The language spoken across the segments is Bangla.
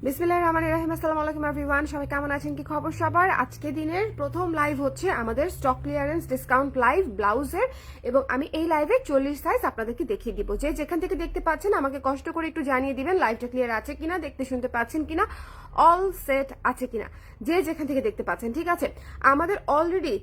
বিসমিল্লাহির রহমানির রহিম। আসসালামু আলাইকুম এভরিওয়ান, সবাই কেমন আছেন, কি খবর সবার? আজকে দিনের প্রথম লাইভ হচ্ছে আমাদের স্টক ক্লিয়ারেন্স ডিসকাউন্ট লাইভ ব্লাউজের, এবং আমি এই লাইভে 40 সাইজ আপনাদেরকে দেখিয়ে দিব। যে যেখান থেকে দেখতে পাচ্ছেন আমাকে কষ্ট করে একটু জানিয়ে দিবেন লাইভটা ক্লিয়ার আছে কিনা, দেখতে শুনতে পাচ্ছেন কিনা, অল সেট আছে কিনা, যে যেখান থেকে দেখতে পাচ্ছেন। ঠিক আছে, আমাদের অলরেডি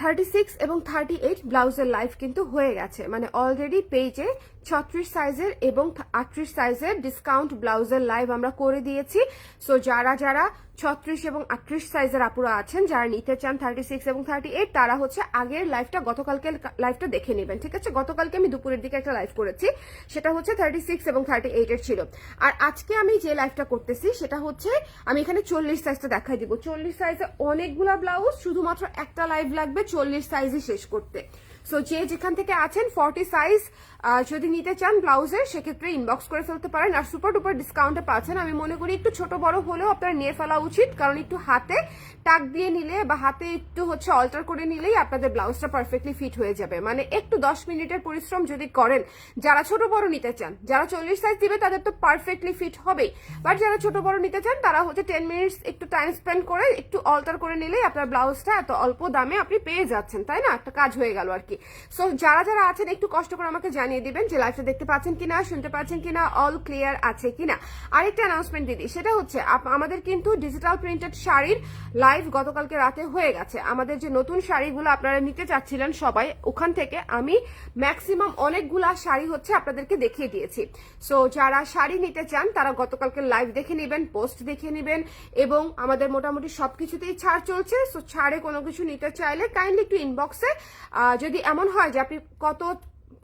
36 এবং 38 ব্লাউজের লাইভ কিন্তু হয়ে গেছে, মানে অলরেডি পেজে 36 সাইজের এবং 38 সাইজের ডিসকাউন্ট ব্লাউজের লাইভ আমরা করে দিয়েছি। সো যারা যারা 36 এবং 38 সাইজের আপুরা আছেন, যারা নিতে চান 36 এবং 38, তারা হচ্ছে আগের লাইভটা, গতকালকে লাইভটা দেখে নেবেন। ঠিক আছে, গতকালকে আমি দুপুরের দিকে একটা লাইভ করেছি, সেটা হচ্ছে 36 এবং 38 এর ছিল। আর আজকে আমি যে লাইভটা করতেছি সেটা হচ্ছে আমি এখানে 40 সাইজটা দেখাই দিব। 40 সাইজে অনেকগুলা ব্লাউজ, শুধুমাত্র একটা লাইভ লাগবে 40 সাইজই শেষ করতে। সো যে যেখান থেকে আছেন 40 সাইজ যদি নিতে চান ব্লাউজের, সেক্ষেত্রে ইনবক্স করে ফেলতে পারেন। আর সুপার ডুপার ডিসকাউন্টে পাচ্ছেন। আমি মনে করি একটু ছোট বড় হলেও আপনারা নিয়ে ফেলা উচিত, কারণ একটু হাতে টাক দিয়ে নিলে বা হাতে একটু হচ্ছে অল্টার করে নিলেই আপনাদের ব্লাউজটা পারফেক্টলি ফিট হয়ে যাবে। মানে একটু 10 মিনিটের পরিশ্রম যদি করেন, যারা ছোট বড় নিতে চান, যারা 40 সাইজ দিবে তাদের তো পারফেক্টলি ফিট হবেই, বাট যারা ছোট বড় নিতে চান তারা হচ্ছে 10 মিনিটস একটু টাইম স্পেন্ড করে একটু অল্টার করে নিলেই আপনার ব্লাউজটা এত অল্প দামে আপনি পেয়ে যাচ্ছেন, তাই না? একটা কাজ হয়ে গেল আর কি। সো যারা যারা আছেন একটু কষ্ট করে আমাকে জানিয়ে দিবেন যে লাইভটা দেখতে পাচ্ছেন কিনা, শুনতে পাচ্ছেন কিনা, অল ক্লিয়ার আছে কিনা। আরেকটা অ্যানাউন্সমেন্ট দিদি, সেটা হচ্ছে আমাদের কিন্তু ডিজিটাল প্রিন্টেড শাড়ির লাইভ গতকালকে রাতে হয়ে গেছে। আমাদের যে নতুন শাড়িগুলো আপনারা নিতে চাচ্ছিলেন সবাই, ওখান থেকে আমি ম্যাক্সিমাম অনেকগুলা শাড়ি হচ্ছে আপনাদেরকে দেখিয়ে দিয়েছি। সো যারা শাড়ি নিতে চান তারা গতকালকে লাইভ দেখে নেবেন, পোস্ট দেখে নেবেন, এবং আমাদের মোটামুটি সবকিছুতেই ছাড় চলছে। সো ছাড়ে কোনো কিছু নিতে চাইলে কাইন্ডলি একটু ইনবক্সে, যদি এমন হয় যে আপনি কত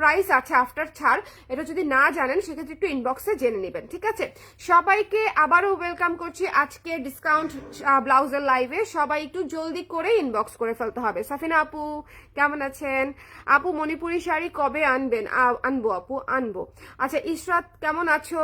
প্রাইস আছে আফটার ছাড় এটা যদি না জানেন, সেক্ষেত্রে একটু ইনবক্সে জেনে নেবেন। ঠিক আছে, সবাইকে আবারও ওয়েলকাম করছি আজকে ডিসকাউন্ট ব্লাউজের লাইভে। সবাই একটু জলদি করে ইনবক্স করে ফেলতে হবে। সাফিনা আপু কেমন আছেন? আপু মণিপুরি শাড়ি কবে আনবেন? আনবো আপু, আনবো। আচ্ছা ইশরাত কেমন আছো?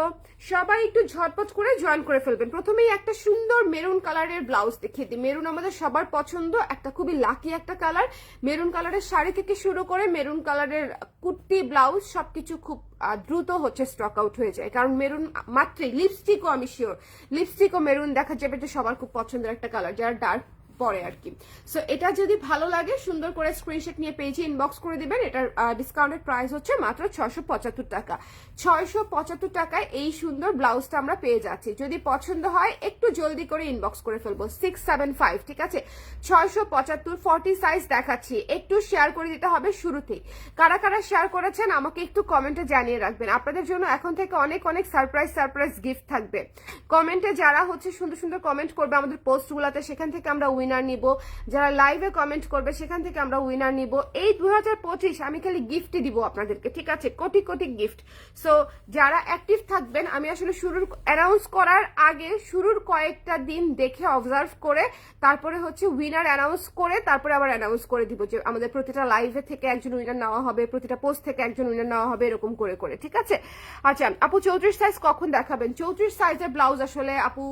সবাই একটু ঝটপট করে জয়েন করে ফেলবেন। প্রথমেই একটা সুন্দর মেরুন কালারের ব্লাউজ দেখিয়ে দিই। মেরুন আমাদের সবার পছন্দ, একটা খুবই লাকি একটা কালার। মেরুন কালারের শাড়ি থেকে শুরু করে মেরুন কালারের কুর্তি, ব্লাউজ সবকিছু খুব দ্রুত হচ্ছে স্টক আউট হয়ে যায়, কারণ মেরুন মাত্রই, লিপস্টিকও আমি শিওর লিপস্টিকও মেরুন দেখা যাবে যে সবার খুব পছন্দের একটা কালার, যারা ডার্ক পরে আর কি। সো এটা যদি ভালো লাগে সুন্দর করে স্ক্রিনশট নিয়ে পেজে ইনবক্স করে দিবেন। এটার ডিসকাউন্টেড প্রাইস হচ্ছে মাত্র 675 টাকা। 675 টাকায় এই সুন্দর ব্লাউজটা আমরা পেয়ে যাচ্ছি। যদি পছন্দ হয় একটু জলদি করে ইনবক্স করে ফেলবো। 675, ঠিক আছে, 675 40 সাইজ দেখাচ্ছি। একটু শেয়ার করে দিতে হবে শুরুতেই। কারা কারা শেয়ার করেছেন আমাকে একটু কমেন্টে জানিয়ে রাখবেন। আপনাদের জন্য এখন থেকে অনেক অনেক সারপ্রাইজ গিফট থাকবে। কমেন্টে যারা হচ্ছে সুন্দর সুন্দর কমেন্ট করবে আমাদের পোস্টগুলোতে, সেখান থেকে আমরা উইনার নিব। যারা লাইভে কমেন্ট করবে সেখান থেকে আমরা উইনার নিব। এই 2025 আমি খালি গিফটই দিব আপনাদেরকে, ঠিক আছে, কোটি কোটি গিফট। সো যারা অ্যাক্টিভ থাকবেন, আমি আসলে শুরুর অ্যানাউন্স করার আগে শুরুর কয়েকটা দিন দেখে অবজার্ভ করে তারপরে হচ্ছে উইনার অ্যানাউন্স করে তারপরে আবার অ্যানাউন্স করে দিব যে আমাদের প্রতিটা লাইভে থেকে একজন উইনার নেওয়া হবে, প্রতিটা পোস্ট থেকে একজন উইনার নেওয়া হবে, এরকম করে করে, ঠিক আছে। আচ্ছা আপু 34 সাইজ কখন দেখাবেন? 34 সাইজের ব্লাউজ আসলে আপু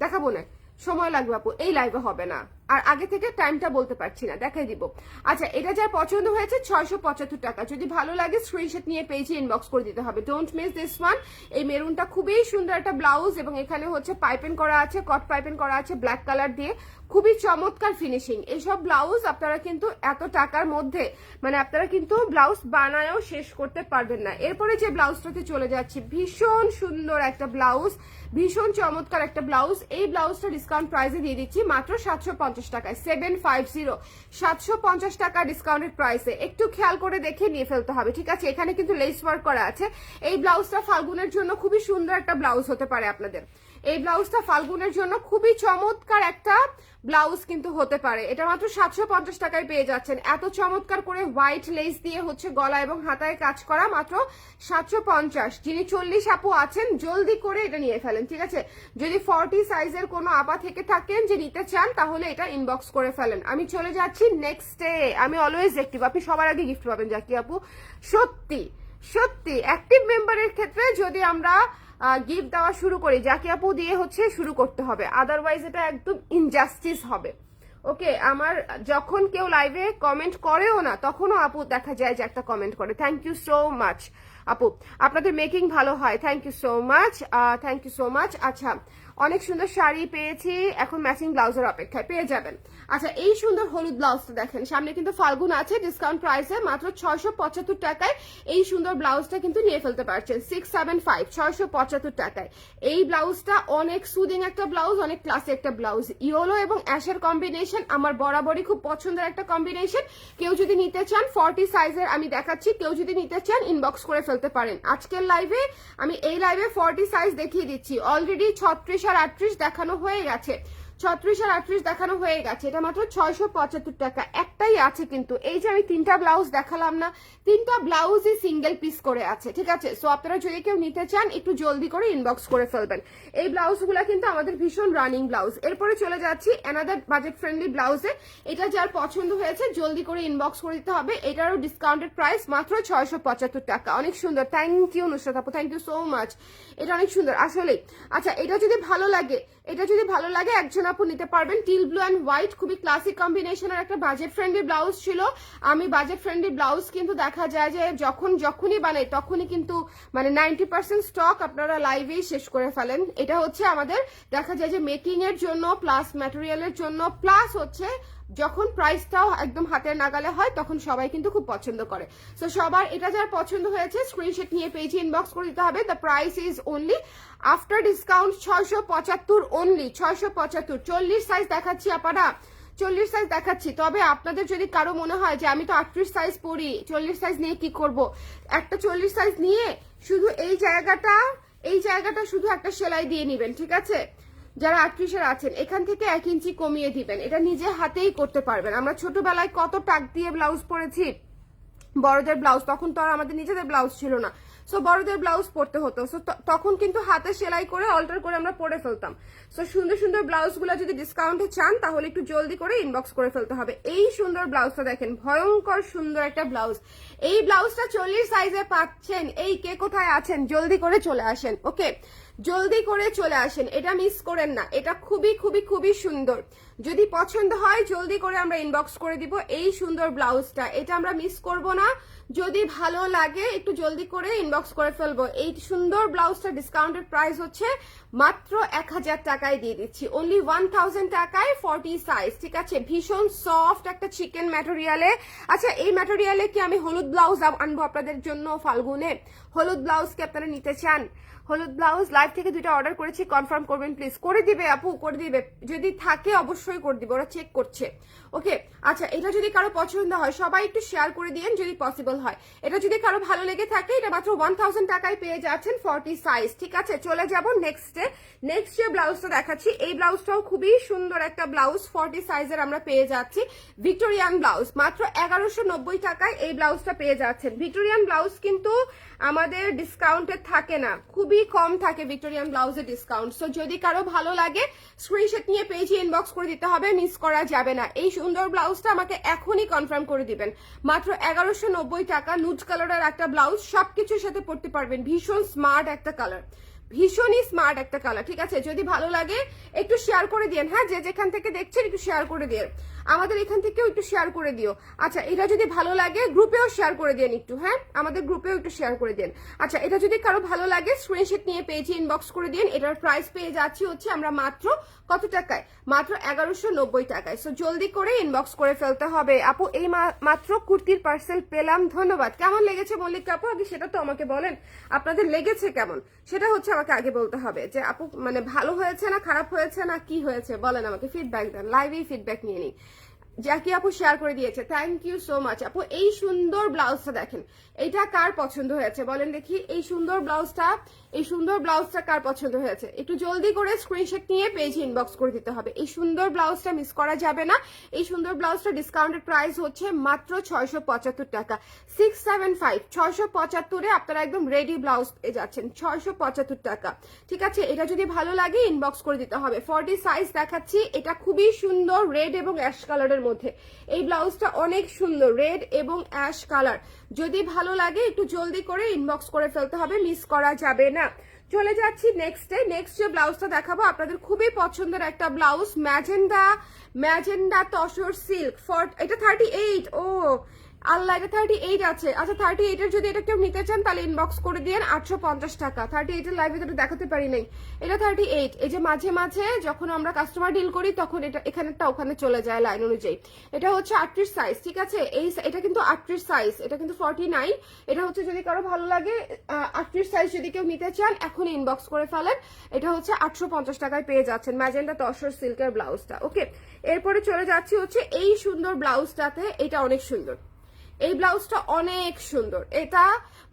দেখাবো না, সময় লাগবে আপু, এই লাইভে হবে না, আর আগে থেকে টাইমটা বলতে পারছি না, দেখাই দিব। আচ্ছা এটা যার পছন্দ হয়েছে 675 টাকা। যদি ভালো লাগে স্ক্রিনশট নিয়ে পেজে ইনবক্স করে দিতে হবে। Don't miss this one. এই মেরুনটা খুবই সুন্দর একটা ব্লাউজ, এবং এখানে হচ্ছে পাইপেন করা আছে, কট পাইপেন করা আছে ব্ল্যাক কালার দিয়ে, খুবই চমৎকার ফিনিশিং। এইসব ব্লাউজ আপনারা কিন্তু এত টাকার মধ্যে, মানে আপনারা কিন্তু ব্লাউজ বানায়ও শেষ করতে পারবেন না। এরপরে যে ব্লাউজটাতে চলে যাচ্ছি, ভীষণ সুন্দর একটা ব্লাউজ, ভীষণ চমৎকার একটা ব্লাউজ। এই ব্লাউজটা ডিসকাউন্ট প্রাইসে দিয়ে দিচ্ছি মাত্র 750 টাকায়। 750, 750 টাকা ডিসকাউন্টেড প্রাইসে। একটু খেয়াল করে দেখে নিয়ে ফেলতে হবে, ঠিক আছে। এখানে কিন্তু লেস ওয়ার্ক করা আছে। এই ব্লাউজটা ফাল্গুনের জন্য খুবই সুন্দর একটা ব্লাউজ হতে পারে আপনাদের। এই ব্লাউজটা ফাল্গুনের জন্য খুবই চমৎকার একটা ব্লাউজ কিন্তু হতে পারে। এটা মাত্র 750 টাকায় পেয়ে যাচ্ছেন। এত চমৎকার করে হোয়াইট লেস দিয়ে হচ্ছে গলা এবং হাতায় কাজ করা, মাত্র 750। যিনি 40 আপু আছেন জলদি করে এটা নিয়ে ফেলেন, ঠিক আছে। যদি 40 সাইজের কোনো আপা থেকে থাকেন যে নিতে চান, তাহলে এটা ইনবক্স করে ফেলেন। আমি চলে যাচ্ছি নেক্সটে। আমি অলওয়েজ অ্যাক্টিভ, আপনি সবার আগে গিফট পাবেন জাকি আপু। সত্যি সত্যি অ্যাক্টিভ মেম্বারের ক্ষেত্রে যদি আমরা গিফট দেওয়া শুরু করি, জাকি আপু দিয়ে হচ্ছে শুরু করতে হবে, আদারওয়াইজ এটা একদম ইনজাস্টিস হবে। ওকে, আমার যখন কেউ লাইভে কমেন্ট করেও না, তখনও আপু দেখা যায় যে একটা কমেন্ট করে। Thank you so much. আপু আপনাদের মেকিং ভালো হয়, thank you so much, thank you so much. আচ্ছা অনেক সুন্দর শাড়ি পেয়েছি, এখন ম্যাচিং ব্লাউজের অপেক্ষায় পেয়ে যাবেন। আচ্ছা এই সুন্দর হলুদ ব্লাউজটা দেখেন, সামনে কিন্তু ফাল্গুন আছে, ডিসকাউন্ট প্রাইসে মাত্র 675 টাকায় এই সুন্দর ব্লাউজটা কিন্তু নিয়ে ফেলতে পারছেন। 675 675 টাকায় এই ব্লাউজটা অনেক সুদিং একটা ব্লাউজ, অনেক ক্লাসি একটা ব্লাউজ। ইয়েলো এবং অ্যাশের কম্বিনেশন আমার বরাবরই খুব পছন্দের একটা কম্বিনেশন। কেউ যদি নিতে চান 40 সাইজের আমি দেখাচ্ছি, কেউ যদি নিতে চান ইনবক্স করে ফেলতে পারেন। আজকের লাইভে আমি এই লাইভে 40 সাইজ দেখিয়ে দিচ্ছি, অলরেডি 36 আর 38 দেখানো হয়ে গেছে, 36 আর 38 দেখানো হয়ে গেছে। এটা মাত্র 675 টাকা। একটাই আছে কিন্তু, এই যে আমি তিনটা ব্লাউজ দেখালাম না, তিনটা ব্লাউজই সিঙ্গেল পিস করে আছে, ঠিক আছে। সো আপনারা যদি কেউ নিতে চান একটু জলদি করে ইনবক্স করে ফেলবেন। এই ব্লাউজগুলো কিন্তু আমাদের ভীষণ রানিং ব্লাউজ। এরপরে চলে যাচ্ছি অ্যানাদার বাজেট ফ্রেন্ডলি ব্লাউজে। এটা যার পছন্দ হয়েছে জলদি করে ইনবক্স করে দিতে হবে। এটারও ডিসকাউন্টেড প্রাইস মাত্র 675 টাকা। অনেক সুন্দর, থ্যাংক ইউ নুসরাত আপু, থ্যাংক ইউ সো মাচ। এটা অনেক সুন্দর আসলে। আচ্ছা এটা যদি ভালো লাগে, এটা যদি ভালো লাগে একজন আপু নিতে পারবেন। টিল ব্লু অ্যান্ড হোয়াইট, খুবই ক্লাসিক কম্বিনেশনের একটা বাজেট ফ্রেন্ডলি ব্লাউজ ছিল। আমি বাজেট ফ্রেন্ডলি ব্লাউজ কিন্তু দেখা যায় যে যখনই বানাই তখনই কিন্তু মানে 90% স্টক আপনারা লাইভেই শেষ করে ফেলেন। এটা হচ্ছে আমাদের দেখা যায় যে মেকিং এর জন্য প্লাস ম্যাটেরিয়ালের জন্য প্লাস হচ্ছে যখন প্রাইসটাও একদম হাতের নাগালে হয় তখন সবাই কিন্তু খুব পছন্দ করে। সো সবার এটা যার পছন্দ হয়েছে স্ক্রিনশট নিয়ে পেজে ইনবক্স করে দিতে হবে। The price is only after discount 675 only, 675। 40 size দেখাচ্ছি আপারা, 40 সাইজ দেখাচ্ছি। তবে আপনাদের যদি কারো মনে হয় যে আমি তো 38 সাইজ পরি, 40 সাইজ নিয়ে কি করব, একটা 40 সাইজ নিয়ে শুধু এই জায়গাটা শুধু একটা সেলাই দিয়ে নিবেন, ঠিক আছে। যারা 38-এর আছেন এখান থেকে 1 ইঞ্চি কমিয়ে দিবেন, এটা নিজে হাতেই করতে পারবেন। আমরা ছোটবেলায় কত টাক দিয়ে ব্লাউজ পরেছি, বড়দের ব্লাউজ, তখন তো আর আমাদের নিজেদের ব্লাউজ ছিল না, সো বড়দের ব্লাউজ পরতে হতো। সো তখন কিন্তু হাতে সেলাই করে অল্টার করে আমরা পরে ফেলতাম। সো সুন্দর সুন্দর ব্লাউজগুলো যদি ডিসকাউন্টে চান তাহলে একটু জলদি করে ইনবক্স করে ফেলতে হবে। এই সুন্দর ব্লাউজটা দেখেন, ভয়ঙ্কর সুন্দর একটা ব্লাউজ। এই ব্লাউজটা 40 সাইজে পাচ্ছেন। এই কে কোথায় আছেন জলদি করে চলে আসেন, ওকে জলদি করে চলে আসেন, এটা মিস করেন না। এটা খুবই খুবই খুবই সুন্দর, যদি পছন্দ হয় জলদি করে আমরা ইনবক্স করে দিব এই সুন্দর ব্লাউজটা, এটা আমরা মিস করব না। যদি ভালো লাগে একটু জলদি করে ইনবক্স করে ফেলবো। এই সুন্দর ব্লাউজটা ডিসকাউন্টেড প্রাইস হচ্ছে মাত্র 1000 টাকায় দিয়ে দিচ্ছি, অনলি 1000 টাকায় 40 সাইজ, ঠিক আছে। ভীষণ সফট একটা চিকেন ম্যাটেরিয়ালে। আচ্ছা এই ম্যাটেরিয়ালে কি আমি হলুদ ব্লাউজ আনবো আপনাদের জন্য ফাল্গুনে? হলুদ ব্লাউজ কি আপনারা নিতে চান? হলুদ ব্লাউজ লাইভ থেকে 2টা অর্ডার করেছি, কনফার্ম করবেন প্লিজ। করে দিবে আপু, করে দিবে, যদি থাকে অবশ্যই করে দিবে, ওরা চেক করছে, ওকে। আচ্ছা এটা যদি কারো পছন্দ হয় সবাই একটু শেয়ার করে দিন যদি পসিবল হয়। এটা যদি কারো ভালো লেগে থাকে এটা মাত্র 1000 টাকায় পেয়ে যাচ্ছেন 40 সাইজ, ঠিক আছে। চলে যাব নেক্সট যে ব্লাউজটা দেখাচ্ছি। এই ব্লাউজটাও খুবই সুন্দর একটা ব্লাউজ, 40 সাইজের আমরা পেয়ে যাচ্ছি। ভিক্টোরিয়ান ব্লাউজ মাত্র 1190 টাকায় এই ব্লাউজটা পেয়ে যাচ্ছেন। ভিক্টোরিয়ান ব্লাউজ কিন্তু আমাদের ডিসকাউন্টে থাকে না, খুবই কম থাকে ভিক্টোরিয়ান ব্লাউজের ডিসকাউন্ট। সো যদি কারো ভালো লাগে স্ক্রিনশট নিয়ে পেজে ইনবক্স করে দিতে হবে, মিস করা যাবে না। এই সুন্দর ব্লাউজটা আমাকে এখনই কনফার্ম করে দিবেন, মাত্র 1190 টাকা। নুড কালারের একটা ব্লাউজ, সবকিছুর সাথে পরতে পারবেন, ভীষণ স্মার্ট একটা কালার, ভীষণই স্মার্ট একটা কালার, ঠিক আছে। যদি ভালো লাগে একটু শেয়ার করে দিন, হ্যাঁ যে যেখান থেকে দেখছেন একটু শেয়ার করে দিন, আমাদের এখান থেকেও একটু শেয়ার করে দিও। আচ্ছা এটা যদি ভালো লাগে গ্রুপেও শেয়ার করে দেন একটু, হ্যাঁ আমাদের গ্রুপেও একটু শেয়ার করে দেন। আচ্ছা এটা যদি কারো ভালো লাগে স্ক্রিনশট নিয়ে পেজে ইনবক্স করে দিন। এটার প্রাইস পেয়ে যাচ্ছি হচ্ছে আমরা মাত্র কত টাকায়, মাত্র 1190 টাকায়। সো জলদি করে ইনবক্স করে ফেলতে হবে। আপু এই মাত্র কুর্তির পার্সেল পেলাম, ধন্যবাদ। কেমন লেগেছে মল্লিক আপু আগে সেটা তো আমাকে বলেন, আপনাদের লেগেছে কেমন সেটা হচ্ছে আমাকে আগে বলতে হবে, যে আপু মানে ভালো হয়েছে না খারাপ হয়েছে না কি হয়েছে বলেন আমাকে, ফিডব্যাক দেন, লাইভেই ফিডব্যাক নিয়ে নিই। জ্যাকি আপু শেয়ার করে দিয়েছে, থ্যাংক ইউ সো মাচ আপু। এই সুন্দর ব্লাউজটা দেখেন, এটা কার পছন্দ হয়েছে বলেন দেখি। এই সুন্দর ব্লাউজটা কার পছন্দ হয়েছে একটু জলদি করে স্ক্রিনশট নিয়ে পেজে ইনবক্স করে দিতে হবে। এই সুন্দর ব্লাউজটা মিস করা যাবে না। এই সুন্দর ব্লাউজটা ডিসকাউন্টেড প্রাইস হচ্ছে মাত্র 675 টাকা, 675 675-এ আপনারা একদম রেডি ব্লাউজ পেয়ে যাচ্ছেন 675 টাকা, ঠিক আছে। এটা যদি ভালো লাগে ইনবক্স করে দিতে হবে। 40 সাইজ দেখাচ্ছি, এটা খুবই সুন্দর রেড এবং অ্যাশ কালারের মধ্যে। এই ব্লাউজটা অনেক সুন্দর, রেড এবং অ্যাশ কালার। যদি ভালো লাগে একটু জলদি করে ইনবক্স করে ফেলতে হবে, মিস করা যাবে না। চলে যাচ্ছি নেক্সট যে ব্লাউজটা দেখাবো আপনাদের খুবই পছন্দের একটা ব্লাউজ, ম্যাজেন্ডা তসর সিল্ক, এটা 38। ও আল্লাহ, এটা 38 আছে। আচ্ছা 38 এর যদি এটা কেউ নিতে চান তাহলে ইনবক্স করে দিয়েন, 850 টাকা। 38 এর লাইভে তো দেখাতে পারি নাই, এটা 38। এই যে মাঝে মাঝে যখন আমরা কাস্টমার ডিল করি তখন এটা এখানেরটা ওখানে চলে যায় লাইন অনুযায়ী। এটা হচ্ছে 38 সাইজ, ঠিক আছে? এটা কিন্তু 38 সাইজ, এটা কিন্তু 49। এটা হচ্ছে যদি কারো ভালো লাগে 38 সাইজ যদি কেউ নিতে চান এখন ইনবক্স করে ফেলেন। এটা হচ্ছে 850 টাকায় পেয়ে যাচ্ছেন ম্যাজেন্টা তসর সিল্কের ব্লাউজটা। ওকে, এরপরে চলে যাচ্ছি হচ্ছে এই সুন্দর ব্লাউজটাতে। এটা অনেক সুন্দর, এই ব্লাউজটা অনেক সুন্দর। এটা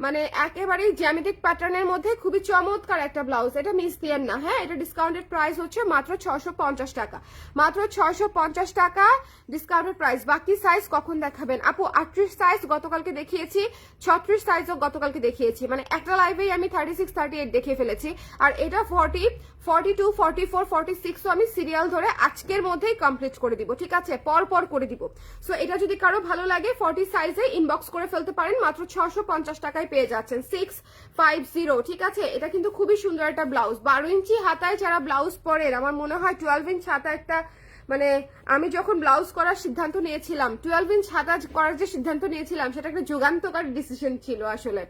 মানে একেবারেই জ্যামিতিক প্যাটার্নের মধ্যে খুবই চমৎকার একটা ব্লাউজ। এটা মিস দিয়েন না, হ্যাঁ? এটা ডিসকাউন্টেড প্রাইস হচ্ছে মাত্র 650 টাকা, মাত্র 650 টাকা ডিসকাউন্টেড প্রাইস। বাকি সাইজ কখন দেখাবেন আপু? 38 সাইজ গতকালকে দেখিয়েছি, 36 সাইজও গতকালকে দেখিয়েছি, মানে একটা লাইভেই আমি 36 38 দেখিয়ে ফেলেছি। আর এটা 40 42 44 46 আমি সিরিয়াল ধরে আজকের মধ্যেই কমপ্লিট করে দিব, ঠিক আছে? পর পর করে দিব। সো এটা যদি কারো ভালো লাগে 40 সাইজে ইনবক্স করে ফেলতে পারেন, মাত্র 650 টাকায় পেয়ে যাচ্ছেন। 650, ঠিক আছে? এটা কিন্তু খুবই সুন্দর একটা ব্লাউজ। 12 ইঞ্চি হাতায় যারা ব্লাউজ পরেন, আমার মনে হয় 12 ইঞ্চ হাতা একটা, মানে আমি যখন ব্লাউজ করার সিদ্ধান্ত নিয়েছিলাম, 12 ইঞ্চ হাতা করার যে সিদ্ধান্ত নিয়েছিলাম সেটা একটা যুগান্তকারী ডিসিশন ছিল আসলে।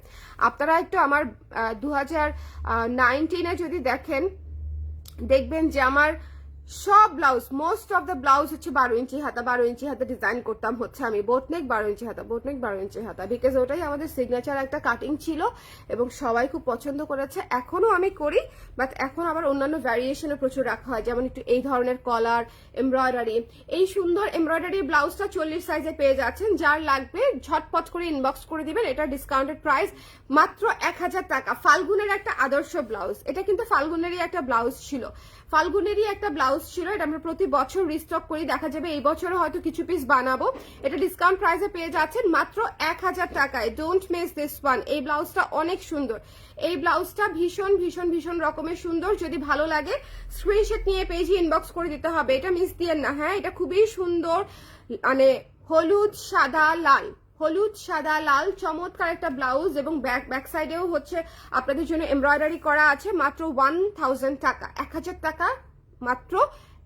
আপনারা একটু আমার 2019-এ যদি দেখেন, দেখবেন যে আমার সব blouse, most of the blouse হচ্ছে 12 ইঞ্চি হাতা। 12 ইঞ্চি হাতা ডিজাইন করতাম হচ্ছে আমি, বোটনেক 12 ইঞ্চি হাতা, বোটনেক 12 ইঞ্চি হাতা, বিকজ ওটাই আমাদের সিগনেচার একটা কাটিং ছিল এবং সবাই খুব পছন্দ করেছে। এখনো আমি করি, বাট এখন আবার অন্যান্য ভ্যারিয়েশনও প্রচুর রাখা হয়, যেমন একটু এই ধরনের কলার এমব্রয়ডারি। এই সুন্দর এমব্রয়ডারি ব্লাউজটা 40 সাইজে পেয়ে যাচ্ছেন। যার লাগবে ঝটপট করে ইনবক্স করে দিবেন। এটা ডিসকাউন্টেড প্রাইস মাত্র 1000 টাকা। ফাল্গুনের একটা আদর্শ ব্লাউজ, এটা কিন্তু ফাল্গুনেরই একটা ব্লাউজ ছিল, ফাল্গুনেরই একটা ব্লাউজ ছিল। এটা আমরা প্রতি বছর রিস্টক করি, দেখা যাবে এই বছরও হয়তো কিছু পিস বানাবো। এটা ডিসকাউন্ট প্রাইসে পেয়ে যাচ্ছেন মাত্র 1000 টাকায়। Don't miss this one. এই ব্লাউজটা অনেক সুন্দর, এই ব্লাউজটা ভীষণ ভীষণ ভীষণ রকমের সুন্দর। যদি ভালো লাগে স্ক্রিনশট নিয়ে পেজে ইনবক্স করে দিতে হবে, এটা মিস দিয়েন না, হ্যাঁ? এটা খুবই সুন্দর, মানে হলুদ সাদা লাল, হলুদ সাদা লাল চমৎকার একটা ব্লাউজ, এবং ব্যাক সাইডেও হচ্ছে আপনাদের জন্য এমব্রয়ডারি করা আছে। মাত্র 1000 টাকা, 1000 টাকা মাত্র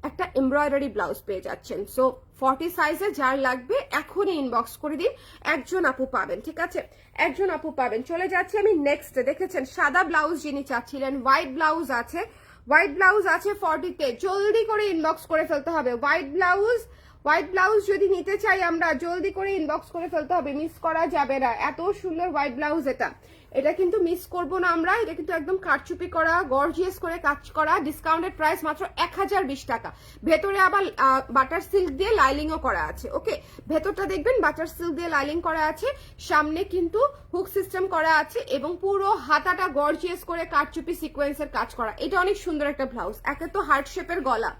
একটা এমব্রয়ডারি ব্লাউজ পেয়ে যাচ্ছেন। সো 40 সাইজে যার লাগবে এখনই ইনবক্স করে দিন, একজন আপু পাবেন, ঠিক আছে? একজন আপু পাবেন। চলে যাচ্ছি আমি নেক্সট। দেখেছেন সাদা ব্লাউজ যিনি চাচ্ছিলেন, হোয়াইট ব্লাউজ আছে, হোয়াইট ব্লাউজ আছে 40-তে। জলদি করে ইনবক্স করে ফেলতে হবে। হোয়াইট ব্লাউজ, হোয়াইট ব্লাউজ যদি নিতে চাই আমরা, জলদি করে ইনবক্স করে ফেলতে হবে, মিস করা যাবে না। এত সুন্দর হোয়াইট ব্লাউজ, এটা এটা কিন্তু মিস করব না আমরা। এটা কিন্তু একদম কারচুপি করা, গর্জিয়াস করে কাজ করা। ডিসকাউন্টেড প্রাইস মাত্র 1020 টাকা। ভেতরে আবার বাটার সিল্ক দিয়ে লাইলিংও করা আছে। ওকে, ভেতরটা দেখবেন বাটার সিল্ক দিয়ে লাইলিং করা আছে, সামনে কিন্তু হুক সিস্টেম করা আছে, এবং পুরো হাতাটা গর্জিয়াস করে কারচুপি সিকোয়েন্সের কাজ করা। এটা অনেক সুন্দর একটা ব্লাউজ। একে তো হার্ট শেপের গলা,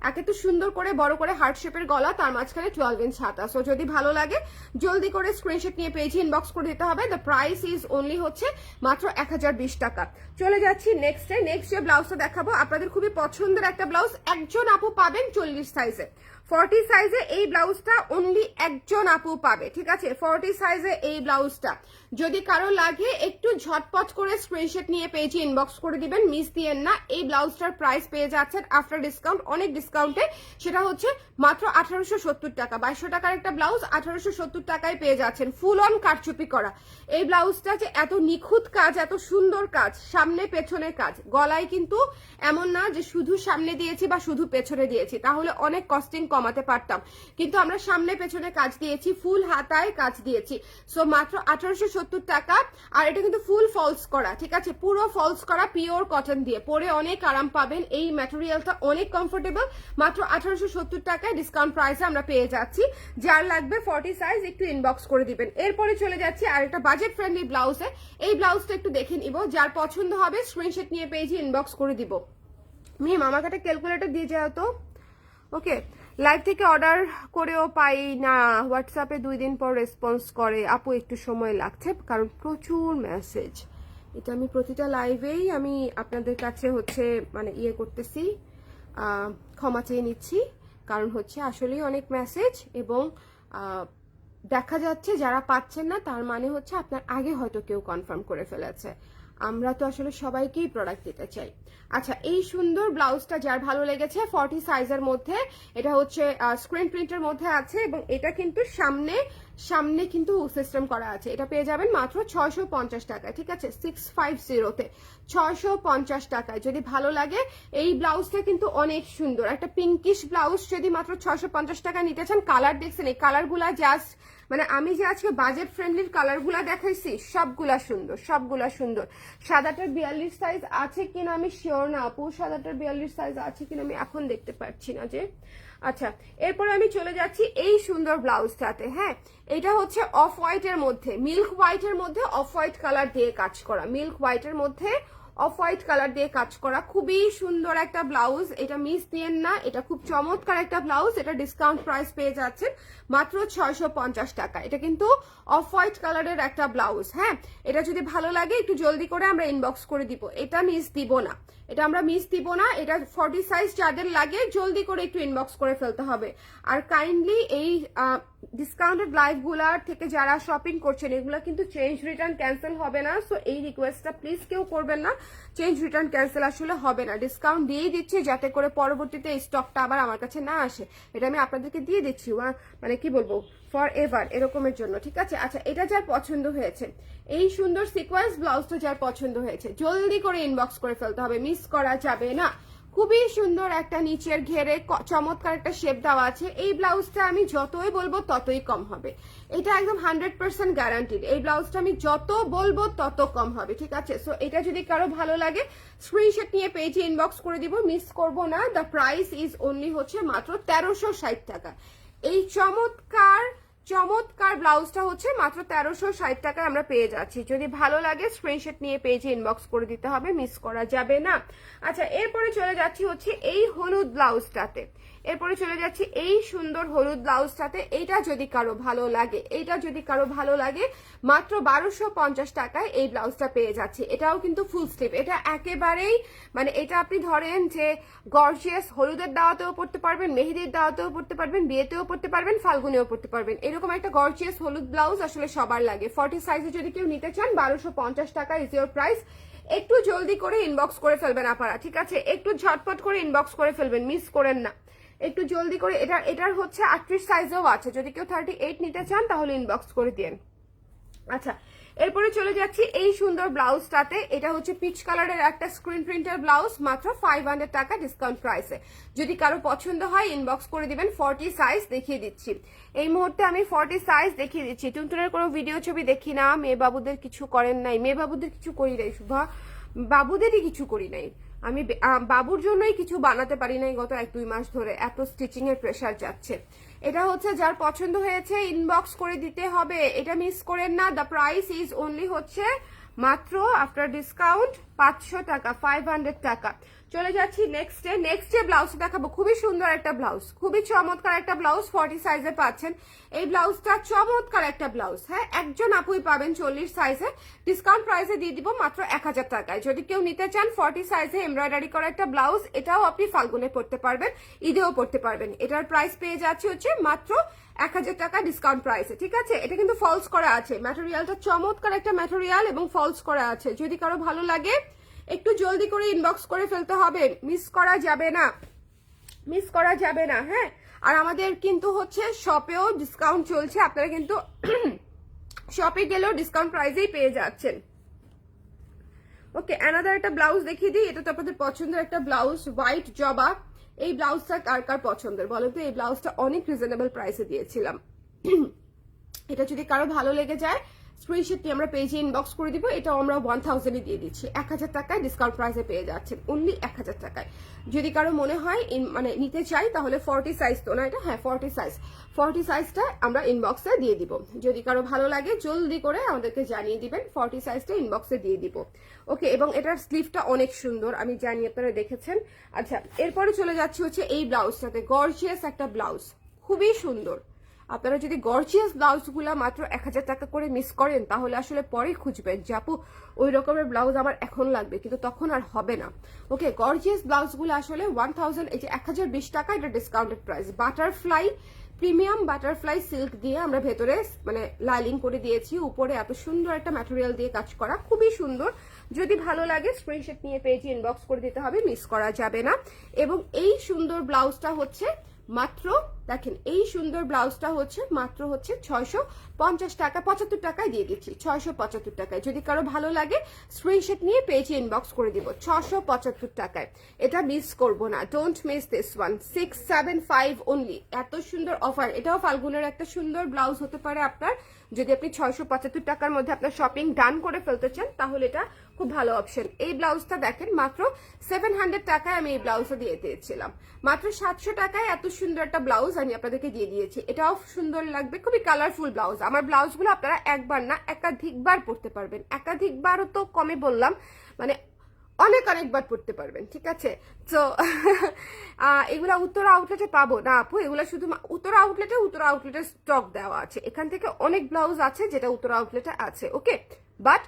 একে তো সুন্দর করে বড় করে হার্ট শেপের গলা, তার মাঝখানে 12 ইঞ্চ হাতা। সো যদি ভালো লাগে জলদি করে স্ক্রিনশট নিয়ে পেজে ইনবক্স করে দিতে হবে। দ্য প্রাইস ইজ অনলি হচ্ছে মাত্র 1020 টাকা। চলে যাচ্ছি নেক্সটে। নেক্সট যে ব্লাউজটা দেখাবো আপনাদের খুবই পছন্দের একটা ব্লাউজ, একজন আপু পাবেন 40 সাইজে। 40 সাইজে এই ব্লাউজটা অনলি একজন আপু পাবে, ঠিক আছে? 40 সাইজে এই ব্লাউজটা যদি কারো লাগে একটু ঝটপট করে স্ক্রিনশট নিয়ে পেজে ইনবক্স করে দিবেন, মিস দিয়েন না। এই ব্লাউজটার প্রাইস পেয়ে যাচ্ছেন আফটার ডিসকাউন্ট, অনেক ডিসকাউন্টে, সেটা হচ্ছে মাত্র 1870 টাকা। 2200 টাকার একটা ব্লাউজ 1870 টাকায় পেয়ে যাচ্ছেন, ফুল অন কারচুপি করা। এই ব্লাউজটা যে এত নিখুঁত কাজ, এত সুন্দর কাজ, সামনে পেছনে কাজ, গলায় কিন্তু এমন না যে শুধু সামনে দিয়েছি বা শুধু পেছনে দিয়েছি, তাহলে অনেক কস্টিং কমাতে পারতাম, কিন্তু আমরা সামনে পেছনে কাজ দিয়েছি, ফুল হাতায় কাজ দিয়েছি। সো মাত্র 1870 টাকা। আর এটা কিন্তু ফুল ফলস করা, ঠিক আছে? পুরো ফলস করা পিওর কটন দিয়ে, পরে অনেক আরাম পাবেন। এই ম্যাটেরিয়ালটা অনেক কমফোর্টেবল। মাত্র 1870 টাকায় ডিসকাউন্ট প্রাইসে আমরা পেয়ে যাচ্ছি। যার লাগবে 40 সাইজ একটু ইনবক্স করে দিবেন। এরপরে চলে যাচ্ছি আর একটা বাজেট ফ্রেন্ডলি ব্লাউজে। এই ব্লাউজটা একটু দেখে নিব, যার পছন্দ হবে স্ক্রিনশট নিয়ে পেজে ইনবক্স করে দিব। মিম আমাকে একটা ক্যালকুলেটর দিয়ে যাও তো। ওকে, লাইভ থেকে অর্ডার করেও পাই না, হোয়াটসঅ্যাপে 2 দিন পর রেসপন্স করে। আপু একটু সময় লাগছে কারণ প্রচুর মেসেজ। এটা আমি প্রতিটা লাইভেই আমি আপনাদের কাছে হচ্ছে মানে ইয়ে করতেছি, ক্ষমা চেয়ে নিচ্ছি, কারণ হচ্ছে আসলেই অনেক মেসেজ, এবং দেখা যাচ্ছে যারা পাচ্ছেন না তার মানে হচ্ছে আপনার আগে হয়তো কেউ কনফার্ম করে ফেলেছে। আমরা তো আসলে সবাইকেই প্রোডাক্ট দিতে চাই। আচ্ছা, এই সুন্দর ব্লাউজটা যার ভালো লেগেছে 40 সাইজের মধ্যে, এটা হচ্ছে স্ক্রিন প্রিন্টের মধ্যে আছে, এবং এটা কিন্তু সামনে সামনে কিন্তু সিস্টেম করা আছে। এটা পেয়ে যাবেন মাত্র 650 টাকায়, ঠিক আছে, 650-তে 650 টাকায়। যদি ভালো লাগে, এই ব্লাউজটা কিন্তু অনেক সুন্দর, একটা পিঙ্কিশ ব্লাউজ যদি মাত্র 650 টাকা নিতে চান। কালার দেখছেন, এই কালারগুলা জাস্ট মানে আমি যে আজকে বাজেট ফ্রেন্ডলির কালারগুলা দেখাইছি সবগুলা সুন্দর, সবগুলা সুন্দর। সাদাটার 42 সাইজ আছে কিনা আমি শিওর না আপু, সাদাটার 42 সাইজ আছে কিনা আমি এখন দেখতে পাচ্ছি না যে। আচ্ছা, এরপরে আমি চলে যাচ্ছি এই সুন্দর ব্লাউজটাতে। হ্যাঁ, এটা হচ্ছে অফ হোয়াইটের মধ্যে, মিল্ক হোয়াইটের মধ্যে অফ হোয়াইট কালার দিয়ে কাজ করা, মিল্ক হোয়াইটের মধ্যে অফ হোয়াইট কালার দিয়ে কাজ করা, খুবই সুন্দর একটা ব্লাউজ। এটা মিস দিয়েন না, এটা খুব চমৎকার একটা ব্লাউজ। এটা ডিসকাউন্ট প্রাইস পেয়ে যাচ্ছেন মাত্র 650 টাকা। এটা কিন্তু অফ হোয়াইট কালারের একটা ব্লাউজ। হ্যাঁ, এটা যদি ভালো লাগে একটু জলদি করে আমরা ইনবক্স করে দিব, এটা মিস দিব না, এটা আমরা মিস দিব না। এটা 40 সাইজ যাদের লাগে জলদি করে একটু ইনবক্স করে ফেলতে হবে। আর কাইন্ডলি এই ডিসকাউন্টেড লাইভগুলার থেকে যারা শপিং করছেন, এগুলো কিন্তু চেঞ্জ রিটার্ন ক্যান্সেল হবে না। সো এই রিকোয়েস্টটা প্লিজ কেউ করবেন না, চেঞ্জ রিটার্ন ক্যান্সেল আসলে হবে না। ডিসকাউন্ট দিয়েই দিচ্ছি যাতে করে পরবর্তীতে এই স্টকটা আবার আমার কাছে না আসে। এটা আমি আপনাদেরকে দিয়ে দিচ্ছি, মানে কি বলবো, ফর এভার এরকমের জন্য, ঠিক আছে। আচ্ছা, এটা যার পছন্দ হয়েছে, এই সুন্দর সিকোয়েন্স ব্লাউজটা যার পছন্দ হয়েছে, জলদি করে ইনবক্স করে ফেলতে হবে, মিস করা যাবে না। খুবই সুন্দর একটা নিচের ঘেরে চমৎকার একটা শেপ দেওয়া আছে। এই ব্লাউজটা আমি যতই বলবো ততই কম হবে, এটা একদম 100% গ্যারান্টিড। এই ব্লাউজটা আমি যত বলবো তত কম হবে, ঠিক আছে। সো এটা যদি কারো ভালো লাগে স্ক্রিনশট নিয়ে পেজে ইনবক্স করে দিব, মিস করব না। দ্য প্রাইস ইজ অনলি হচ্ছে মাত্র 1360 টাকা। এই চমৎকার চমৎকার ব্লাউজটা হচ্ছে মাত্র 1360 টাকায় আমরা পেয়ে যাচ্ছি। যদি ভালো লাগে স্ক্রিনশট নিয়ে পেজে ইনবক্স করে দিতে হবে, মিস করা যাবে না। আচ্ছা, এরপরে চলে যাচ্ছি হচ্ছে এই হলুদ ব্লাউজটাতে, এরপরে চলে যাচ্ছি এই সুন্দর হলুদ ব্লাউজটাতে। এইটা যদি কারো ভালো লাগে, এইটা যদি কারো ভালো লাগে, মাত্র 1250 টাকায় এই ব্লাউজটা পেয়ে যাচ্ছে। এটাও কিন্তু ফুল স্লিভ, এটা একেবারেই মানে এটা আপনি ধরেন যে গর্জিয়াস হলুদের দাওয়াতেও পড়তে পারবেন, মেহেদির দাওয়াতেও পড়তে পারবেন, বিয়েতেও পড়তে পারবেন, ফাল্গুনেও পড়তে পারবেন। এরকম একটা গর্জিয়াস হলুদ ব্লাউজ আসলে সবার লাগে। 40 সাইজে যদি কেউ নিতে চান 1250 টাকা ইজ ইওর প্রাইস। একটু জলদি করে ইনবক্স করে ফেলবেন আপনারা, ঠিক আছে, একটু ঝটপট করে ইনবক্স করে ফেলবেন, মিস করেন না, একটু জলদি করে। এটার হচ্ছে 38 সাইজেও আছে, যদি কেউ 38 নিতে চান তাহলে ইনবক্স করে দিন। আচ্ছা, এরপরে চলে যাচ্ছি এই সুন্দর ব্লাউজটাতে। এটা হচ্ছে পিচ কালারের একটা স্ক্রিন প্রিন্টের ব্লাউজ, মাত্র 500 টাকা ডিসকাউন্ট প্রাইসে। যদি কারো পছন্দ হয় ইনবক্স করে দিবেন। 40 সাইজ দেখিয়ে দিচ্ছি এই মুহূর্তে, আমি 40 সাইজ দেখিয়ে দিচ্ছি। টুনটুনের কোনো ভিডিও ছবি দেখি না, মেয়ে বাবুদের কিছু করেন নাই, মেয়ে বাবুদের কিছু করি নাই, শুভা বাবুদেরই কিছু করি নাই, আমি বাবুর জন্যই কিছু বানাতে পারি নাই গত 1-2 মাস ধরে, এত স্টিচিং এর প্রেসার যাচ্ছে। এটা হচ্ছে যার পছন্দ হয়েছে ইনবক্স করে দিতে হবে, এটা মিস করেন না। দ্য প্রাইস ইজ অনলি হচ্ছে মাত্র আফটার ডিসকাউন্ট 500 টাকা, 500 টাকা। চলে যাচ্ছি নেক্সট ব্লাউজটা দেখাবো। খুবই সুন্দর একটা ব্লাউজ, খুবই চমৎকার একটা ব্লাউজ, 40 সাইজে পাচ্ছেন। এই ব্লাউজটা চমৎকার একটা ব্লাউজ। হ্যাঁ, একজন আপুই পাবেন 40 সাইজে, ডিসকাউন্ট প্রাইসে দিয়ে দিব মাত্র 1000 টাকায়। যদি কেউ নিতে চান 40 সাইজে এমব্রয়ডারি করা একটা ব্লাউজ, এটাও আপনি ফাল্গুনে পড়তে পারবেন, ঈদেও পড়তে পারবেন। এটার প্রাইস পেয়ে যাচ্ছে হচ্ছে মাত্র 1000 টাকা ডিসকাউন্ট প্রাইসে, ঠিক আছে। এটা কিন্তু ফলস করা আছে, ম্যাটেরিয়ালটা চমৎকার একটা ম্যাটেরিয়াল এবং ফলস করা আছে। যদি কারো ভালো লাগে একটু জলদি করে ইনবক্স করে ফেলতে হবে, মিস করা যাবে না, মিস করা যাবে না। হ্যাঁ, আর আমাদের কিন্তু হচ্ছে শপেও ডিসকাউন্ট চলছে, আপনারা কিন্তু শপে গেলেও ডিসকাউন্ট প্রাইসেই পেয়ে যাচ্ছেন। ওকে, অ্যানাদার একটা ব্লাউজ দেখিয়ে দিই। এটা তো আপনাদের পছন্দের একটা ব্লাউজ, হোয়াইট জবা। এই ব্লাউজটা কার কার পছন্দের বলো তো? এই ব্লাউজটা অনেক রিজনেবল প্রাইসে দিয়েছিলাম। এটা যদি কারো ভালো লেগে যায় স্ক্রিনশটটি আমরা পেজে ইনবক্স করে দিব। এটাও আমরা 1000 দিয়ে দিচ্ছি, 1000 টাকায় ডিসকাউন্ট প্রাইসে পেয়ে যাচ্ছেন, অনলি 1000 টাকায়। যদি কারো মনে হয় মানে নিতে চাই তাহলে 40 সাইজ তো না এটা, হ্যাঁ 40 সাইজটা আমরা ইনবক্সে দিয়ে দিব। যদি কারো ভালো লাগে জলদি করে আমাদেরকে জানিয়ে দিবেন, 40 সাইজটা ইনবক্সে দিয়ে দিব। ওকে, এবং এটার স্লিভটা অনেক সুন্দর, আমি জানি আপনারা দেখেছেন। আচ্ছা, এরপরে চলে যাচ্ছি হচ্ছে এই ব্লাউজটাতে, গর্জিয়াস একটা ব্লাউজ, খুবই সুন্দর। আপনারা যদি গর্জিয়াস ব্লাউজগুলা মাত্র 1000 টাকা করে মিস করেন তাহলে আসলে পরে খুঁজবেন যে আপু ওই রকমের ব্লাউজ আমার এখন লাগবে, কিন্তু তখন আর হবে না। ওকে, গর্জিয়াস ব্লাউজগুলো আসলে 1000, এই যে 1020 টাকা, এটা discounted price. Butterfly, premium butterfly silk দিয়ে আমরা ভেতরে মানে লাইলিং করে দিয়েছি, উপরে এত সুন্দর একটা ম্যাটেরিয়াল দিয়ে কাজ করা, খুবই সুন্দর। যদি ভালো লাগে স্ক্রিনশট নিয়ে পেজে ইনবক্স করে দিতে হবে, মিস করা যাবে না। এবং এই সুন্দর ব্লাউজটা হচ্ছে মাত্র দেখেন এই সুন্দর ব্লাউজটা হচ্ছে মাত্র হচ্ছে 650 টাকা, 75 টাকায় দিয়ে দিচ্ছি, 675 টাকায়। যদি কারো ভালো লাগে স্ক্রিনশট নিয়ে পেজে ইনবক্স করে দিব 675 টাকায়। এটা মিস করব না, don't miss this one. 675 only, এত সুন্দর অফার। এটাও ফাল্গুনের একটা সুন্দর ব্লাউজ হতে পারে আপনার। যদি আপনি 675 টাকার মধ্যে আপনার শপিং ডান করে ফেলতে চান তাহলে এটা খুব ভালো অপশন। এই ব্লাউজটা দেখেন মাত্র 700 টাকায় আমি এই ব্লাউজটা দিয়ে দিয়েছিলাম। মাত্র 700 টাকায় এত সুন্দর একটা ব্লাউজ আমি আপনাদেরকে দিয়ে দিয়েছি। এটাও সুন্দর লাগবে, খুবই কালারফুল ব্লাউজ। আমার ব্লাউজগুলো আপনারা একবার না একাধিকবার পরতে পারবেন। একাধিকবারও তো কমে বললাম, মানে অনেকবার পড়তে পারবেন, ঠিক আছে। তো এগুলা উত্তরা আউটলেটে পাবো না আপু, এগুলা শুধু উত্তরা আউটলেটে স্টক দেওয়া আছে। এখান থেকে অনেক ব্লাউজ আছে যেটা উত্তরা আউটলেটে আছে, ওকে। বাট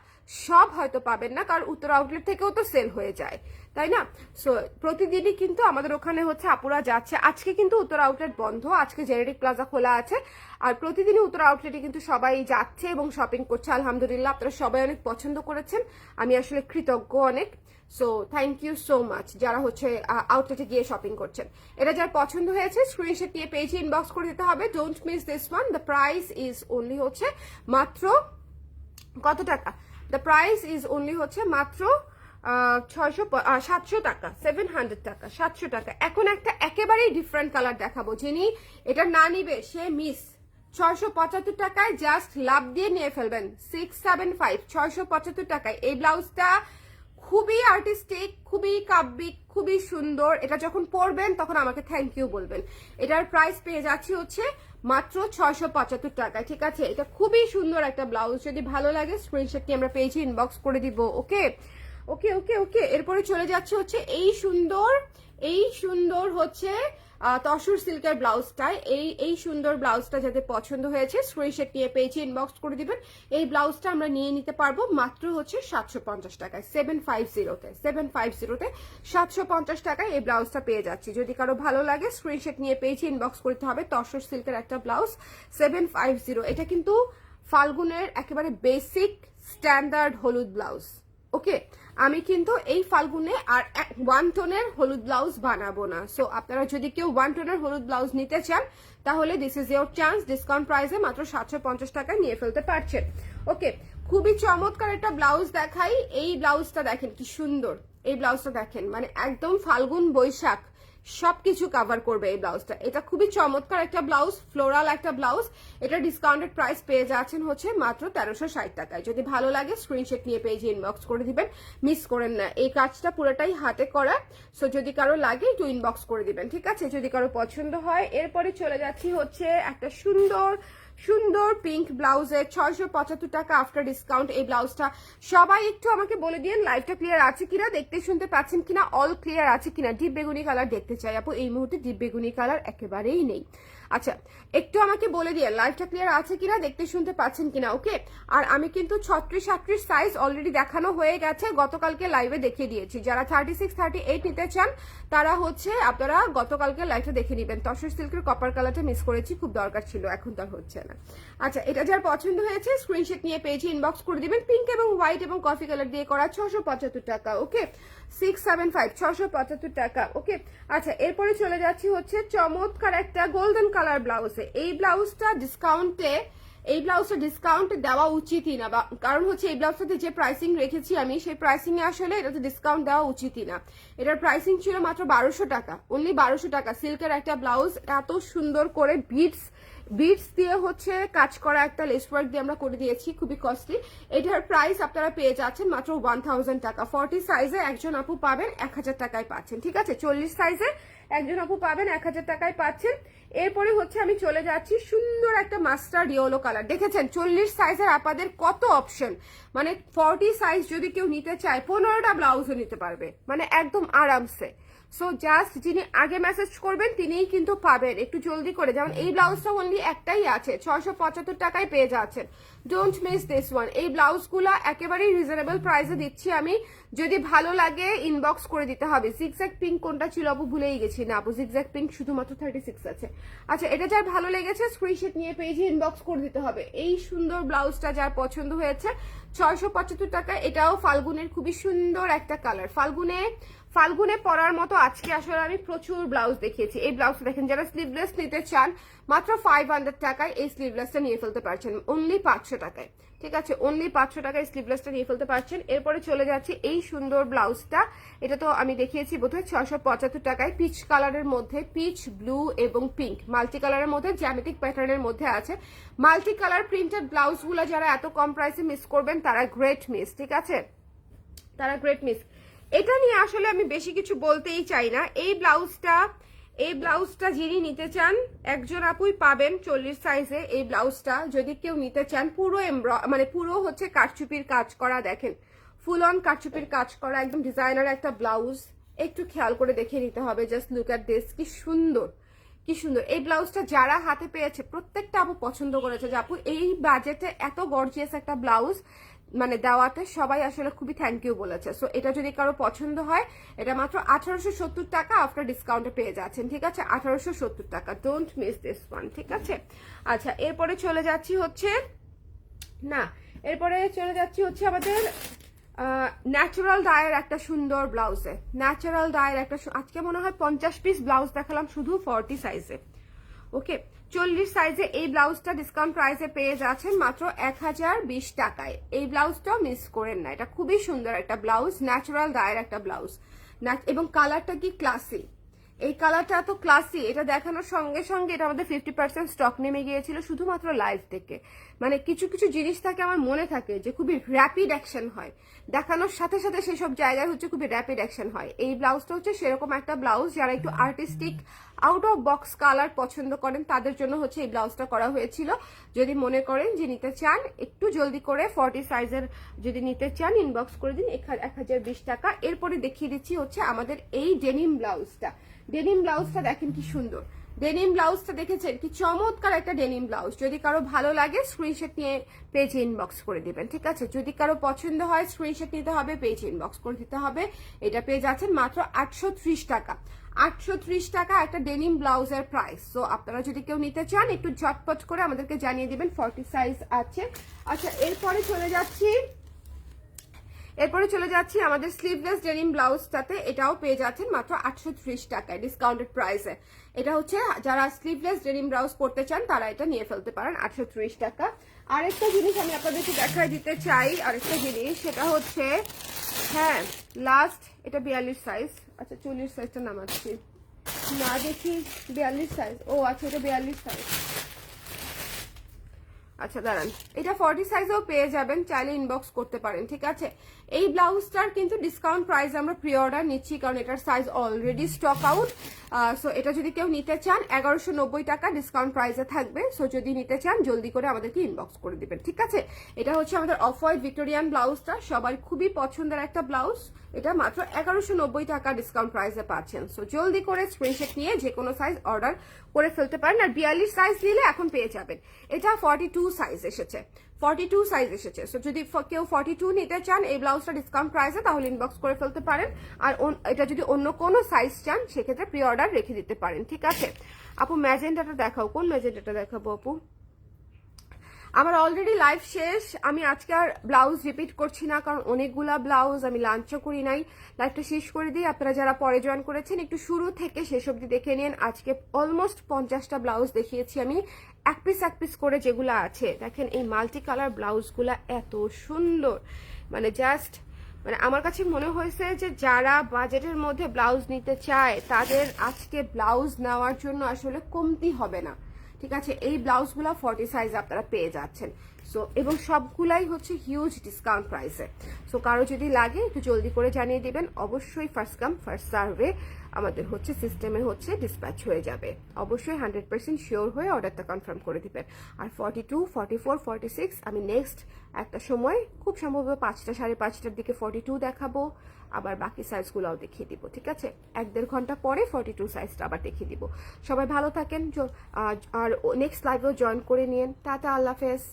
সব হয়তো পাবেন না, কারণ উত্তরা আউটলেট থেকেও তো সেল হয়ে যায়, তাই না? সো প্রতিদিনই কিন্তু আমাদের ওখানে হচ্ছে আপুরা যাচ্ছে। আজকে কিন্তু উত্তরা আউটলেট বন্ধ, আজকে জেনেরিক প্লাজা খোলা আছে। আর প্রতিদিনই উত্তরা আউটলেটে কিন্তু সবাই যাচ্ছে এবং শপিং করছে। আলহামদুলিল্লাহ, আপনারা সবাই অনেক পছন্দ করেছেন, আমি আসলে কৃতজ্ঞ অনেক। So thank you so much যারা হচ্ছে আউটলেটে গিয়ে শপিং করছেন। এটা যার পছন্দ হয়েছে স্ক্রিনশট নিয়ে পেজে ইনবক্স করে দিতে হবে। Don't miss this one. The price is only হচ্ছে মাত্র কত টাকা? দ্য প্রাইস ইজ অনলি হচ্ছে মাত্র 700 টাকা, 700 টাকা, 700 টাকা। এখন একটা একেবারেই ডিফারেন্ট কালার দেখাবো, যিনি এটা না নিবে সে মিস। 675 টাকায় জাস্ট লাভ দিয়ে নিয়ে ফেলবেন। 675, 675 টাকায় এই ব্লাউজটা খুবই আর্টিস্টিক, খুবই কাব্যিক, খুবই সুন্দর। এটা যখন পরবেন তখন আমাকে থ্যাংক ইউ বলবেন। এটার প্রাইস পেয়ে যাচ্ছি হচ্ছে মাত্র 675 টাকায়, ঠিক আছে। এটা খুবই সুন্দর একটা ব্লাউজ। যদি ভালো লাগে স্ক্রিনশটটি আমরা পেজে ইনবক্স করে দিব, ওকে ওকে ওকে ওকে। এরপরে চলে যাচ্ছে হচ্ছে এই সুন্দর হচ্ছে তসর সিল্কের ব্লাউজটায়। এই সুন্দর ব্লাউজটা যাদের পছন্দ হয়েছে স্ক্রিনশট নিয়ে পেজে ইনবক্স করে দিবেন। এই ব্লাউজটা আমরা নিয়ে নিতে পারবো মাত্র হচ্ছে 750 টাকায়, 750-তে 750 টাকায় এই ব্লাউজটা পেয়ে যাচ্ছি। যদি কারো ভালো লাগে স্ক্রিনশট নিয়ে পেজে ইনবক্স করতে হবে। তসর সিল্কের একটা ব্লাউজ 750। এটা কিন্তু ফাল্গুনের একেবারে বেসিক স্ট্যান্ডার্ড হলুদ ব্লাউজ, ওকে। আমি কিন্তু এই ফাল্গুনে আর 1 টোনের হলুদ ব্লাউজ বানাবো না। সো আপনারা যদি কেউ 1 টোনের হলুদ ব্লাউজ নিতে চান তাহলে this is your chance. Discount প্রাইসে মাত্র 750 টাকায় নিয়ে ফেলতে পারছেন, ওকে। খুবই চমৎকার একটা ব্লাউজ দেখাই। এই ব্লাউজটা দেখেন কি সুন্দর। এই ব্লাউজটা দেখেন, মানে একদম ফাল্গুন বৈশাখ সবকিছু কভার করবে এই ব্লাউজটা। এটা খুবই চমৎকার একটা ব্লাউজ, ফ্লোরাল একটা ব্লাউজ। এটা ডিসকাউন্টেড প্রাইস পেয়ে যাচ্ছেন হচ্ছে মাত্র 1360 টাকায়। যদি ভালো লাগে স্ক্রিনশট নিয়ে পেজে ইনবক্স করে দিবেন, মিস করেন না। এই কাজটা পুরোটাই হাতে করা। সো যদি কারো লাগে একটু ইনবক্স করে দিবেন, ঠিক আছে, যদি কারো পছন্দ হয়। এরপরে চলে যাচ্ছি হচ্ছে একটা সুন্দর পিঙ্ক ব্লাউজে 675 টাকা আফটার ডিসকাউন্ট। এই ব্লাউজটা সবাই একটু আমাকে বলে দিন লাইভটা ক্লিয়ার আছে কিনা, দেখতে শুনতে পাচ্ছেন কিনা, অল ক্লিয়ার আছে কিনা। ডিপ বেগুনি কালার দেখতে চাই আপু, এই মুহূর্তে ডিপ বেগুনি কালার একেবারেই নেই। আচ্ছা, একটু আমাকে বলে দিয়ে লাইভটা ক্লিয়ার আছে কিনা, দেখতে শুনতে পাচ্ছেন কিনা, ওকে। আর আমি কিন্তু 36-38 সাইজ অলরেডি দেখানো হয়ে গেছে, গতকালকে লাইভে দেখিয়ে দিয়েছি। যারা 36-38 নিতে চান তারা হচ্ছে আপনারা গতকালকে লাইভটা দেখে নেবেন। তসর সিল্কের কপার কালারটা মিস করেছি, খুব দরকার ছিল, এখন তার হচ্ছে না। আচ্ছা, এটা যার পছন্দ হয়েছে স্ক্রিনশট নিয়ে পেজে ইনবক্স করে দিবেন। পিঙ্ক এবং হোয়াইট এবং কফি কালার দিয়ে করা 675 টাকা, ওকে। 675, 675 টাকা, ওকে। আচ্ছা, এরপরে চলে যাচ্ছি হচ্ছে চমৎকার একটা গোল্ডেন কালার ব্লাউজে। এই ব্লাউজটা ডিসকাউন্টে দেওয়া উচিতই না, কারণ হচ্ছে এই ব্লাউজটাতে যে প্রাইসিং রেখেছি আমি, সেই প্রাইসিং এ আসলে এটাতে ডিসকাউন্ট দেওয়া উচিতই না। এটার প্রাইসিং ছিল মাত্র 1200 টাকা, অনলি 1200 টাকা। সিল্কের একটা ব্লাউজ, এত সুন্দর করে বিটস দিয়ে হচ্ছে কাজ করা একটা লেস ওয়ার্ক দিয়ে আমরা করে দিয়েছি, খুবই কস্টলি। এটার প্রাইস আপনারা পেয়ে যাচ্ছেন মাত্র 1000 টাকা। 40 সাইজে একজন আপু পাবেন 1000 টাকায় পাচ্ছেন, ঠিক আছে। 40 সাইজে একজন আপু পাবেন 1000 টাকায় পাচ্ছেন। এরপরে হচ্ছে আমি চলে যাচ্ছি সুন্দর একটা মাস্টার্ড ইয়েলো কালার। দেখেছেন 40 সাইজের আপাদের কত অপশন, মানে 40 সাইজ যদি কেউ নিতে চায় 15টা ব্লাউজও নিতে পারবে, মানে একদম আরামসে। সো জাস্ট যিনি আগে মেসেজ করবেন তিনিই কিন্তু পাবেন, একটু জলদি করে। যেমন এই ব্লাউজটা অনলি একটাই আছে, 675 টাকায় পেয়ে যাচ্ছেন। Don't miss this one. এই ব্লাউজগুলো একেবারেই রিজনেবল প্রাইসে দিচ্ছি আমি। যদি ভালো লাগে ইনবক্স করে দিতে হবে। জিগজ্যাগ পিঙ্ক কোনটা ছিল আপু, ভুলেই গেছি না আপু, জিগজ্যাগ পিঙ্ক শুধুমাত্র 36 আছে। আচ্ছা, এটা যার ভালো লেগেছে স্ক্রিনশট নিয়ে পেজে ইনবক্স করে দিতে হবে। এই সুন্দর ব্লাউজটা যার পছন্দ হয়েছে 675 টাকা। এটাও ফাল্গুনের খুবই সুন্দর একটা কালার। ফাল্গুনে পরার মতো আজকে আসলে আমি প্রচুর ব্লাউজ দেখিয়েছি। এই ব্লাউজটা দেখেন, যারা স্লিভলেস নিতে চান মাত্র 500 টাকায় এই স্লিভলেসটা নিয়ে ফেলতে পারছেন, অনলি 500 টাকায়। ঠিক আছে, অনলি 500 টাকায় স্লিভলেসটা নিয়ে ফেলতে পারছেন। এরপরে চলে যাচ্ছি এই সুন্দর ব্লাউজটা, এটা তো আমি দেখিয়েছি বোধহয় 675 টাকায়, পিচ কালারের মধ্যে, পিচ, ব্লু এবং পিঙ্ক মাল্টি কালারের মধ্যে, জ্যামেটিক প্যাটার্নের মধ্যে আছে। মাল্টি কালার প্রিন্টেড ব্লাউজগুলো যারা এত কম প্রাইসে মিস করবেন তারা গ্রেট মিস। ঠিক আছে, তারা গ্রেট মিস। এটা নিয়ে আসলে আমি বেশি কিছু বলতেই চাই না। এই ব্লাউজটা যিনি নিতে চান একজন আপুই পাবেন 40 সাইজে। এই ব্লাউজটা যদি কেউ নিতে চান, পুরো মানে পুরো হচ্ছে কারচুপির কাজ করা, দেখেন ফুল অন কারচুপির কাজ করা, একদম ডিজাইনার একটা ব্লাউজ। একটু খেয়াল করে দেখে নিতে হবে, জাস্ট লুক অ্যাট দিস, কি সুন্দর, কি সুন্দর। এই ব্লাউজটা যারা হাতে পেয়েছে প্রত্যেকটা আপু পছন্দ করেছে যে আপু এই বাজেটে এত গর্জিয়াস একটা ব্লাউজ মানে দেওয়াতে সবাই আসলে খুবই থ্যাংক ইউ বলেছে। সো এটা যদি কারো পছন্দ হয়, এটা মাত্র 1870 টাকা আফটার ডিসকাউন্টে পেয়ে যাচ্ছেন। ঠিক আছে, 1870 টাকা, ডোন্ট মিস দিস ওয়ান। ঠিক আছে, আচ্ছা এরপরে চলে যাচ্ছি হচ্ছে আমাদের ন্যাচারাল ডায়ের একটা সুন্দর ব্লাউজে, ন্যাচারাল ডায়ের একটা, আজকে মনে হয় 50 পিস ব্লাউজ দেখালাম শুধু 40 সাইজে। ওকে, 40 সাইজে এই ব্লাউজটা ডিসকাউন্ট প্রাইসে পেয়ে যাচ্ছেন মাত্র 1020 টাকায়। এই ব্লাউজটাও মিস করেন না, এটা খুবই সুন্দর একটা ব্লাউজ, ন্যাচারাল ডায়ের একটা ব্লাউজ, এবং কালারটা কি ক্লাসি, এই কালারটা এত ক্লাসি। এটা দেখানোর সঙ্গে সঙ্গে এটা আমাদের 50% স্টক নেমে গিয়েছিল শুধুমাত্র লাইভ থেকে। মানে কিছু কিছু জিনিস থাকে আমার মনে থাকে যে খুবই র্যাপিড অ্যাকশন হয়, দেখানোর সাথে সাথে সেসব জায়গায় হচ্ছে খুবই র্যাপিড অ্যাকশন হয়। এই ব্লাউজটা হচ্ছে সেরকম একটা ব্লাউজ, যারা একটু artistic out of box colour পছন্দ করেন তাদের জন্য হচ্ছে এই ব্লাউজটা করা হয়েছিল। যদি মনে করেন যে নিতে চান, একটু জলদি করে 40 সাইজের যদি নিতে চান ইনবক্স করে দিন, 1020 টাকা। এরপরে দেখিয়ে দিচ্ছি হচ্ছে আমাদের এই ডেনিম ব্লাউজটা। ডেনিম ব্লাউজটা দেখেন কি সুন্দর, ডেনিম ব্লাউজটা দেখেছেন কি চমৎকার একটা ডেনিম ব্লাউজ। যদি কারো ভালো লাগে স্ক্রিনশট নিয়ে পেজে ইনবক্স করে দিবেন। ঠিক আছে, যদি কারো পছন্দ হয় স্ক্রিনশট নিতে হবে, পেজে ইনবক্স করে দিতে হবে। এটা পেয়ে যাচ্ছেন মাত্র 830 টাকা। 830 টাকা একটা ডেনিম ব্লাউজের প্রাইস। সো আপনারা যদি কেউ নিতে চান একটু ঝটপট করে আমাদেরকে জানিয়ে দিবেন, 40 সাইজ আছে। আচ্ছা এরপরে চলে যাচ্ছি আমাদের স্লিভলেস ডেনিম ব্লাউজটাতে, এটাও পেয়ে যাচ্ছেন মাত্র 830 টাকায় ডিসকাউন্টেড প্রাইসে। এটা হচ্ছে যারা স্লিভলেস ডেনিম ব্লাউজ পরতে চান তারা এটা নিয়ে ফেলতে পারেন 830 টাকা। আরেকটা জিনিস আমি আপনাদেরকে দেখাই দিতে চাই, আরেকটা জিনিস সেটা হচ্ছে, হ্যাঁ লাস্ট, এটা 42 সাইজ। আচ্ছা 40 সাইজটা নামাচ্ছি না, দেখি 42 সাইজ, ও আচ্ছা এটা 42 সাইজ। আচ্ছা দাঁড়ান, এটা 40 সাইজেও পেয়ে যাবেন, চাইলে ইনবক্স করতে পারেন। ঠিক আছে, এই ব্লাউজটার কিন্তু ডিসকাউন্ট প্রাইস আমরা প্রি অর্ডার নিচ্ছি কারণ এটার size already stock out. So এটা যদি কেউ নিতে চান 1190 টাকা ডিসকাউন্ট প্রাইসে থাকবে। সো যদি নিতে চান জলদি করে আমাদেরকে ইনবক্স করে দিবেন। ঠিক আছে, এটা হচ্ছে আমাদের অফ হোয়াইট ভিক্টোরিয়ান ব্লাউজটা, সবার খুবই পছন্দের একটা ব্লাউজ। এটা মাত্র 1190 টাকা ডিসকাউন্ট প্রাইসে পাচ্ছেন। সো জলদি করে স্ক্রিনশট নিয়ে যে কোনো সাইজ অর্ডার করে ফেলতে পারেন। আর 42 সাইজ নিলে এখন পেয়ে যাবেন, এটা 42 সাইজ এসেছে, 42 সাইজ এসেছে। সো যদি কেউ 42 নিতে চান এই ব্লাউজটা ডিসকাউন্ট প্রাইসে, তাহলে ইনবক্স করে ফেলতে পারেন। আর এটা যদি অন্য কোনো সাইজ চান সেক্ষেত্রে প্রি অর্ডার রেখে দিতে পারেন। ঠিক আছে আপু, ম্যাজেন্টাটা দেখাও, কোন ম্যাজেন্টাটা দেখাবো আপু? আমার অলরেডি লাইভ শেষ, আমি আজকে আর ব্লাউজ রিপিট করছি না কারণ অনেকগুলা ব্লাউজ আমি লাঞ্চও করি নাই। লাইভটা শেষ করে দিই, আপনারা যারা পরে জয়েন করেছেন একটু শুরু থেকে শেষ অবধি দেখে নিন। আজকে অলমোস্ট 50টা ব্লাউজ দেখিয়েছি আমি, এক পিস করে যেগুলো আছে। দেখেন এই মাল্টি কালার ব্লাউজগুলা এত সুন্দর, মানে জাস্ট মানে আমার কাছে মনে হয়েছে যে যারা বাজেটের মধ্যে ব্লাউজ নিতে চায় তাদের আজকে ব্লাউজ নেওয়ার জন্য আসলে কমতি হবে না। ঠিক আছে, এই ব্লাউজগুলো 40 সাইজ আপনারা পেয়ে যাচ্ছেন। সো এবং সবগুলাই হচ্ছে হিউজ ডিসকাউন্ট প্রাইসে। সো কারো যদি লাগে একটু জলদি করে জানিয়ে দিবেন, অবশ্যই ফার্স্ট কাম ফার্স্ট সার্ভে আমাদের হচ্ছে সিস্টেমে হচ্ছে ডিসপ্যাচ হয়ে যাবে। অবশ্যই 100% শিওর হয়ে অর্ডারটা কনফার্ম করে দিবেন। আর 42, 44, 46 আমি নেক্সট একটা সময় খুব সম্ভবত 5টা 5:30টার দিকে 42 দেখাবো, আবার বাকি সাইজগুলোও দেখিয়ে দিব। ঠিক আছে, 1-1.5 ঘন্টা পরে 42 সাইজটা আবার দেখিয়ে দিব। সবাই ভালো থাকেন, আর নেক্সট লাইভেও জয়েন করে নিন। টাটা, আল্লাহ হাফেজ।